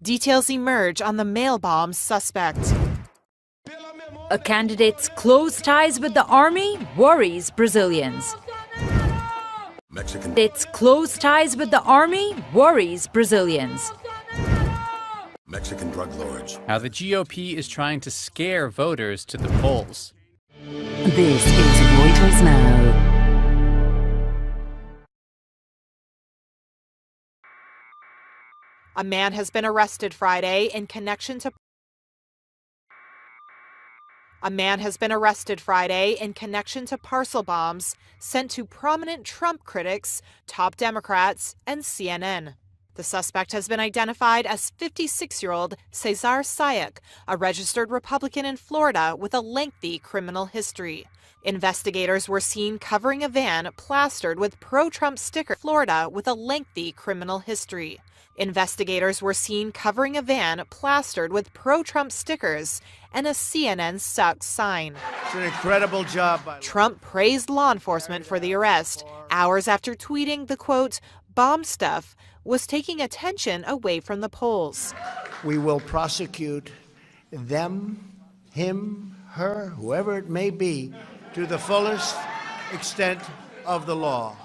Details emerge on the mail bomb suspect. A candidate's close ties with the army worries Brazilians. Its close ties with the army worries Brazilians. Mexican drug lords. How the GOP is trying to scare voters to the polls. This is Reuters Now. A man has been arrested Friday in connection to parcel bombs sent to prominent Trump critics, top Democrats, and CNN. The suspect has been identified as 56-year-old Cesar Sayak, a registered Republican in Florida with a lengthy criminal history. Investigators were seen covering a van plastered with pro-Trump stickers. Florida with a lengthy criminal history. Investigators were seen covering a van plastered with pro-Trump stickers and a CNN sucks sign. It's an incredible job. Trump praised law enforcement for the arrest, hours after tweeting the, quote, bomb stuff was taking attention away from the polls. We will prosecute them, him, her, whoever it may be, to the fullest extent of the law.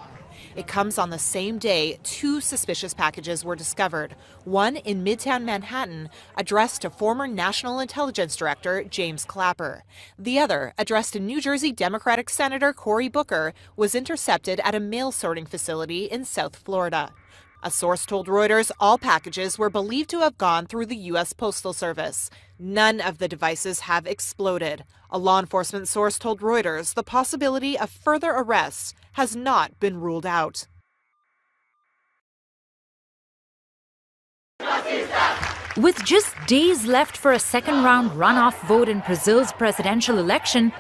It comes on the same day 2 suspicious packages were discovered, one in Midtown Manhattan addressed to former National Intelligence Director James Clapper. The other, addressed to New Jersey Democratic Senator Cory Booker, was intercepted at a mail sorting facility in South Florida. A source told Reuters all packages were believed to have gone through the U.S. Postal Service. None of the devices have exploded. A law enforcement source told Reuters the possibility of further arrests has not been ruled out. With just days left for a second-round runoff vote in Brazil's presidential election,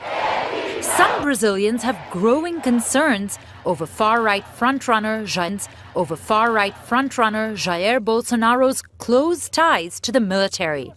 some Brazilians have growing concerns over far-right frontrunner Jair Bolsonaro's close ties to the military.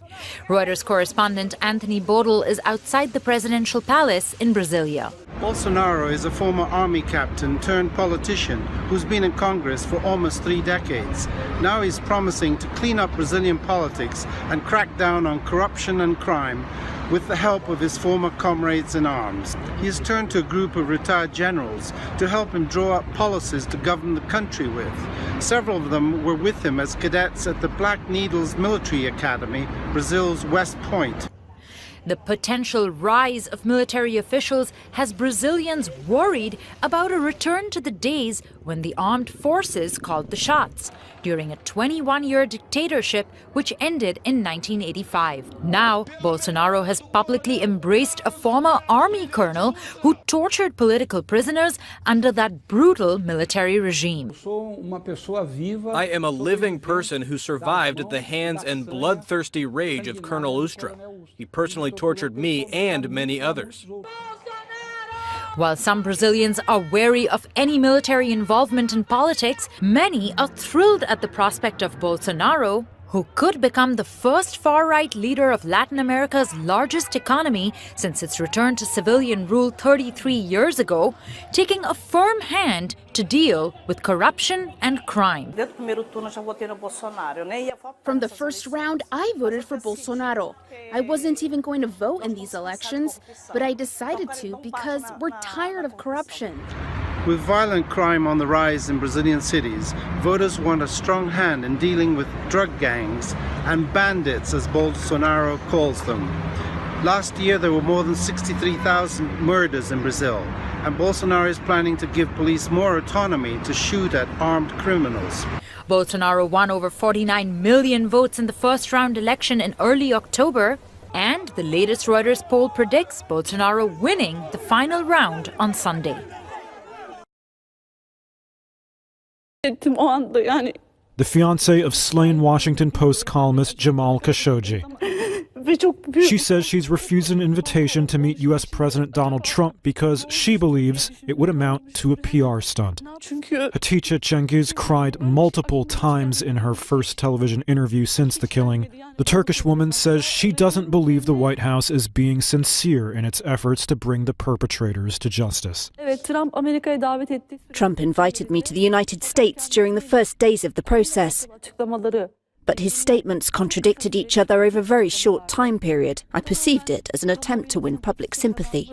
Reuters correspondent Anthony Bodel is outside the presidential palace in Brasilia. Bolsonaro is a former army captain turned politician who's been in Congress for almost 3 decades. Now he's promising to clean up Brazilian politics and crack down on corruption and crime with the help of his former comrades in arms. He has turned to a group of retired generals to help him draw up policies to govern the country with. Several of them were with him as cadets at the Black Needles Military Academy, Brazil's West Point. The potential rise of military officials has Brazilians worried about a return to the days when the armed forces called the shots during a 21-year dictatorship which ended in 1985. Now, Bolsonaro has publicly embraced a former army colonel who tortured political prisoners under that brutal military regime. I am a living person who survived at the hands and bloodthirsty rage of Colonel Ustra. He personally tortured me and many others. While some Brazilians are wary of any military involvement in politics, many are thrilled at the prospect of Bolsonaro, who could become the first far-right leader of Latin America's largest economy since its return to civilian rule 33 years ago, taking a firm hand to deal with corruption and crime. From the first round, I voted for Bolsonaro. I wasn't even going to vote in these elections, but I decided to because we're tired of corruption. With violent crime on the rise in Brazilian cities, voters want a strong hand in dealing with drug gangs and bandits, as Bolsonaro calls them. Last year, there were more than 63,000 murders in Brazil, and Bolsonaro is planning to give police more autonomy to shoot at armed criminals. Bolsonaro won over 49 million votes in the first-round election in early October, and the latest Reuters poll predicts Bolsonaro winning the final round on Sunday. The fiancé of slain Washington Post columnist Jamal Khashoggi. She says she's refused an invitation to meet U.S. President Donald Trump because she believes it would amount to a PR stunt. Hatice Cengiz cried multiple times in her first television interview since the killing. The Turkish woman says she doesn't believe the White House is being sincere in its efforts to bring the perpetrators to justice. Trump invited me to the United States during the first days of the process. But his statements contradicted each other over a very short time period. I perceived it as an attempt to win public sympathy.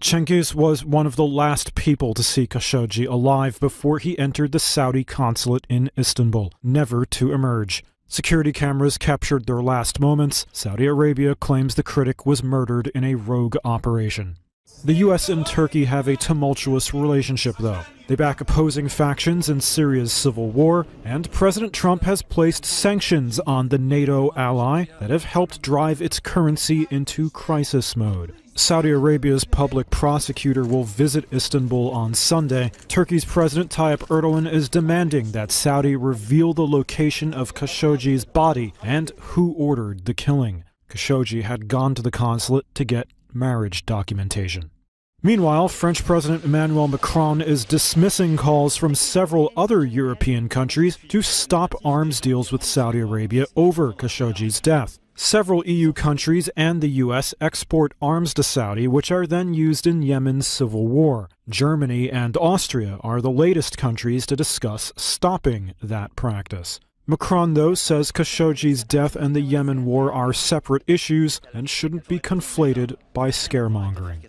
Cengiz was one of the last people to see Khashoggi alive before he entered the Saudi consulate in Istanbul, never to emerge. Security cameras captured their last moments. Saudi Arabia claims the critic was murdered in a rogue operation. The U.S. and Turkey have a tumultuous relationship, though. They back opposing factions in Syria's civil war, and President Trump has placed sanctions on the NATO ally that have helped drive its currency into crisis mode. Saudi Arabia's public prosecutor will visit Istanbul on Sunday. Turkey's President Tayyip Erdogan is demanding that Saudi reveal the location of Khashoggi's body and who ordered the killing. Khashoggi had gone to the consulate to get marriage documentation. Meanwhile, French President Emmanuel Macron is dismissing calls from several other European countries to stop arms deals with Saudi Arabia over Khashoggi's death. Several EU countries and the US export arms to Saudi, which are then used in Yemen's civil war. Germany and Austria are the latest countries to discuss stopping that practice. Macron, though, says Khashoggi's death and the Yemen war are separate issues and shouldn't be conflated by scaremongering.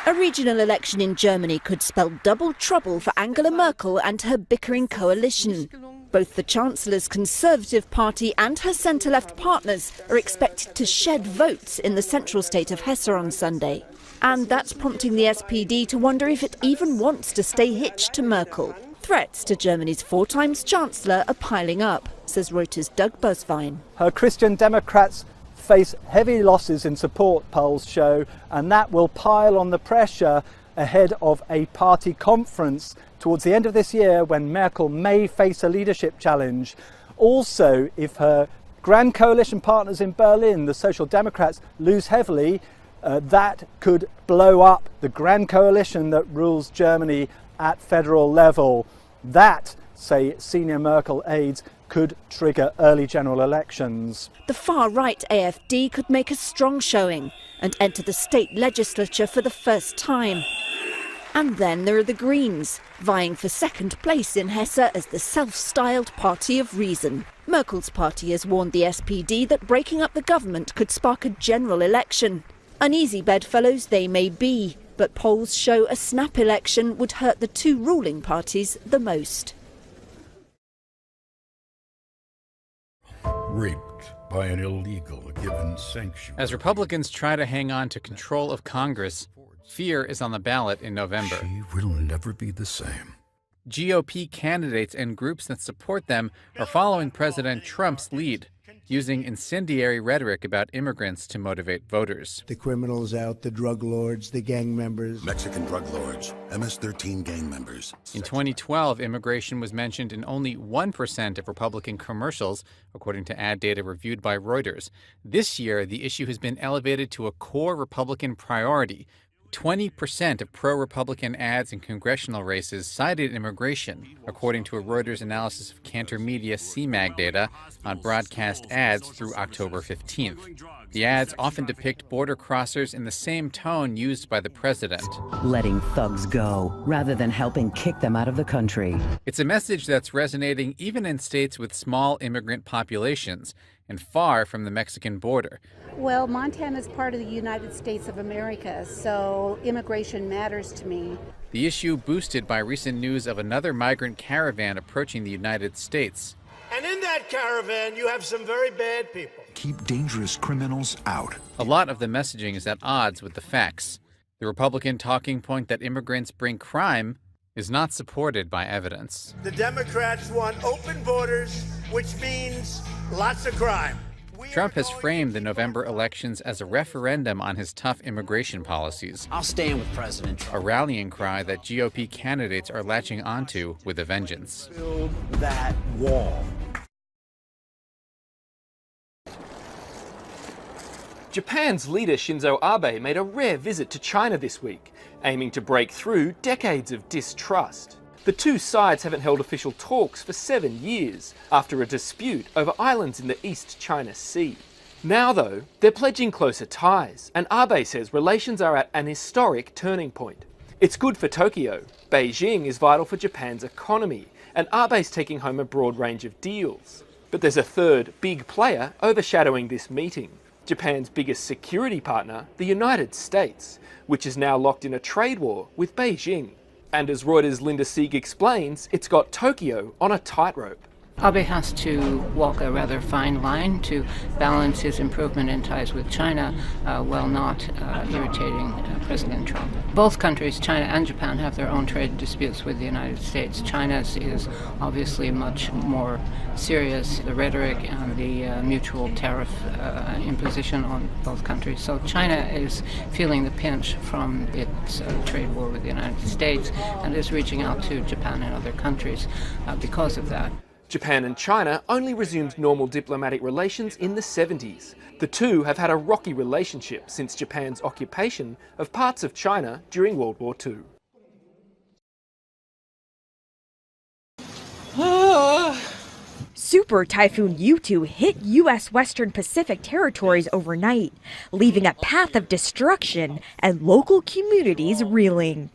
A regional election in Germany could spell double trouble for Angela Merkel and her bickering coalition. Both the Chancellor's Conservative Party and her centre-left partners are expected to shed votes in the central state of Hesse on Sunday. And that's prompting the SPD to wonder if it even wants to stay hitched to Merkel. Threats to Germany's four-time Chancellor are piling up, says Reuters' Doug Busvine. Her Christian Democrats face heavy losses in support, polls show, and that will pile on the pressure ahead of a party conference towards the end of this year when Merkel may face a leadership challenge. Also, if her grand coalition partners in Berlin, the Social Democrats, lose heavily, that could blow up the grand coalition that rules Germany at federal level. That, say senior Merkel aides, could trigger early general elections. The far-right AfD could make a strong showing and enter the state legislature for the first time. And then there are the Greens, vying for second place in Hesse as the self-styled party of reason. Merkel's party has warned the SPD that breaking up the government could spark a general election. Uneasy bedfellows they may be, but polls show a snap election would hurt the two ruling parties the most. Raped by an illegal given sanctuary. As Republicans try to hang on to control of Congress, fear is on the ballot in November. She will never be the same. GOP candidates and groups that support them are following President Trump's lead, using incendiary rhetoric about immigrants to motivate voters. The criminals out, the drug lords, the gang members. Mexican drug lords, MS-13 gang members. In 2012, immigration was mentioned in only 1% of Republican commercials, according to ad data reviewed by Reuters. This year, the issue has been elevated to a core Republican priority. 20% of pro-Republican ads in congressional races cited immigration, according to a Reuters analysis of Cantor Media CMAG data on broadcast ads through October 15th. The ads often depict border crossers in the same tone used by the president. Letting thugs go rather than helping kick them out of the country. It's a message that's resonating even in states with small immigrant populations and far from the Mexican border. Well, Montana is part of the United States of America, so immigration matters to me. The issue boosted by recent news of another migrant caravan approaching the United States. And in that caravan, you have some very bad people. Keep dangerous criminals out. A lot of the messaging is at odds with the facts. The Republican talking point that immigrants bring crime is not supported by evidence. The Democrats want open borders, which means lots of crime. Trump has framed the November elections as a referendum on his tough immigration policies. I'll stand with President Trump. A rallying cry that GOP candidates are latching onto with a vengeance. Build that wall. Japan's leader Shinzo Abe made a rare visit to China this week, aiming to break through decades of distrust. The two sides haven't held official talks for 7 years, after a dispute over islands in the East China Sea. Now, though, they're pledging closer ties, and Abe says relations are at an historic turning point. It's good for Tokyo. Beijing is vital for Japan's economy, and Abe's taking home a broad range of deals. But there's a third big player overshadowing this meeting. Japan's biggest security partner, the United States, which is now locked in a trade war with Beijing. And as Reuters' Linda Sieg explains, it's got Tokyo on a tightrope. Abe has to walk a rather fine line to balance his improvement in ties with China while not irritating President Trump. Both countries, China and Japan, have their own trade disputes with the United States. China's is obviously much more serious, the rhetoric and the mutual tariff imposition on both countries. So China is feeling the pinch from its trade war with the United States and is reaching out to Japan and other countries because of that. Japan and China only resumed normal diplomatic relations in the 70s. The two have had a rocky relationship since Japan's occupation of parts of China during World War II. Super Typhoon U2 hit U.S. Western Pacific territories overnight, leaving a path of destruction and local communities reeling.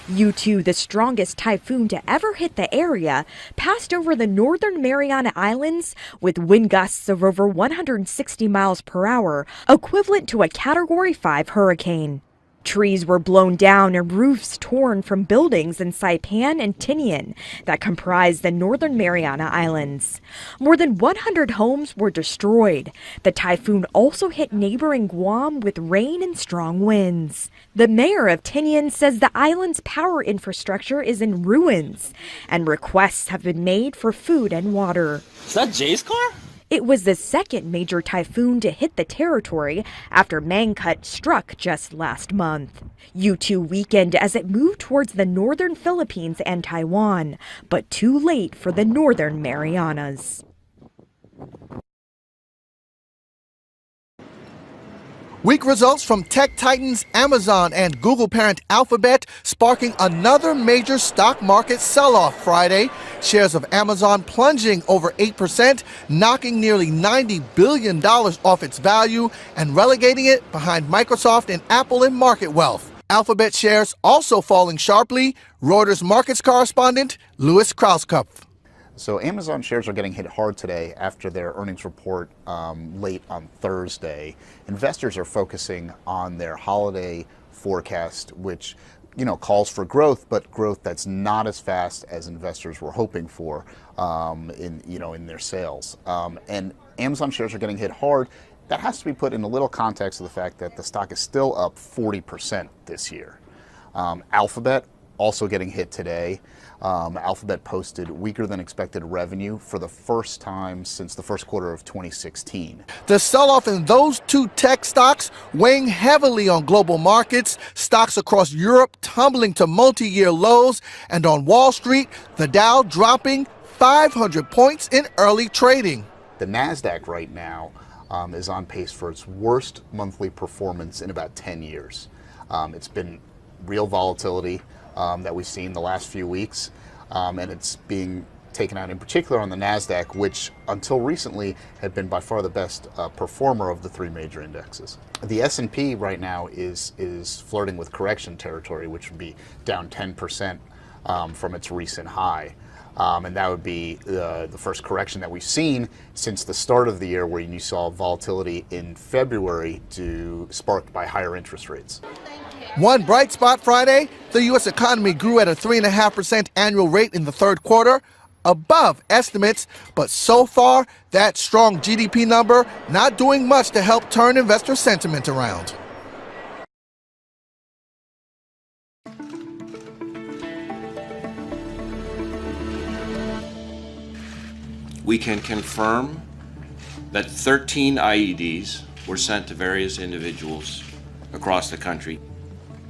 U2, the strongest typhoon to ever hit the area, passed over the northern Mariana Islands with wind gusts of over 160 miles per hour, equivalent to a Category 5 hurricane. Trees were blown down and roofs torn from buildings in Saipan and Tinian that comprise the northern Mariana Islands. More than 100 homes were destroyed. The typhoon also hit neighboring Guam with rain and strong winds. The mayor of Tinian says the island's power infrastructure is in ruins, and requests have been made for food and water. Is that Jay's car? It was the second major typhoon to hit the territory after Mangkhut struck just last month. U2 weakened as it moved towards the northern Philippines and Taiwan, but too late for the northern Marianas. Weak results from tech titans Amazon and Google parent Alphabet sparking another major stock market sell-off Friday. Shares of Amazon plunging over 8%, knocking nearly $90 billion off its value and relegating it behind Microsoft and Apple in market wealth. Alphabet shares also falling sharply. Reuters markets correspondent Louis Krauskopf. So Amazon shares are getting hit hard today after their earnings report late on Thursday. Investors are focusing on their holiday forecast, which calls for growth, but growth that's not as fast as investors were hoping for in their sales. And Amazon shares are getting hit hard. That has to be put in a little context of the fact that the stock is still up 40% this year. Alphabet also getting hit today. Alphabet posted weaker than expected revenue for the first time since the first quarter of 2016. The sell-off in those two tech stocks weighing heavily on global markets, stocks across Europe tumbling to multi-year lows, and on Wall Street, the Dow dropping 500 points in early trading. The NASDAQ right now is on pace for its worst monthly performance in about 10 years. It's been real volatility that we've seen the last few weeks, and it's being taken out in particular on the NASDAQ, which until recently had been by far the best performer of the three major indexes. The S&P right now is flirting with correction territory, which would be down 10% from its recent high. And that would be the first correction that we've seen since the start of the year, where you saw volatility in February sparked by higher interest rates. One bright spot Friday, the U.S. economy grew at a 3.5% annual rate in the third quarter, above estimates, but so far, that strong GDP number not doing much to help turn investor sentiment around. We can confirm that 13 IEDs were sent to various individuals across the country.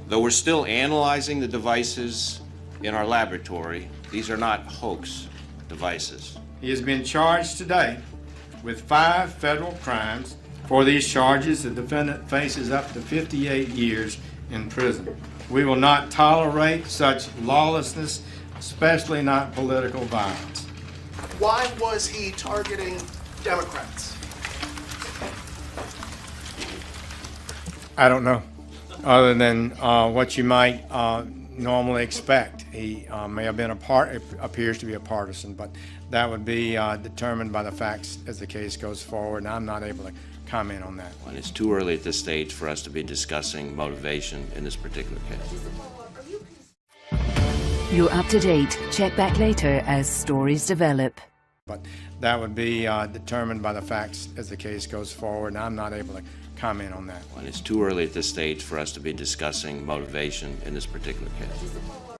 Though we're still analyzing the devices in our laboratory, these are not hoax devices. He has been charged today with 5 federal crimes. For these charges, the defendant faces up to 58 years in prison. We will not tolerate such lawlessness, especially not political violence. Why was he targeting Democrats? I don't know. other than what you might normally expect. He may have been appears to be a partisan, but that would be determined by the facts as the case goes forward, and I'm not able to comment on that. And it's too early at this stage for us to be discussing motivation in this particular case. You're up to date. Check back later as stories develop. But that would be determined by the facts as the case goes forward, and I'm not able to comment on that. And it's too early at this stage for us to be discussing motivation in this particular case.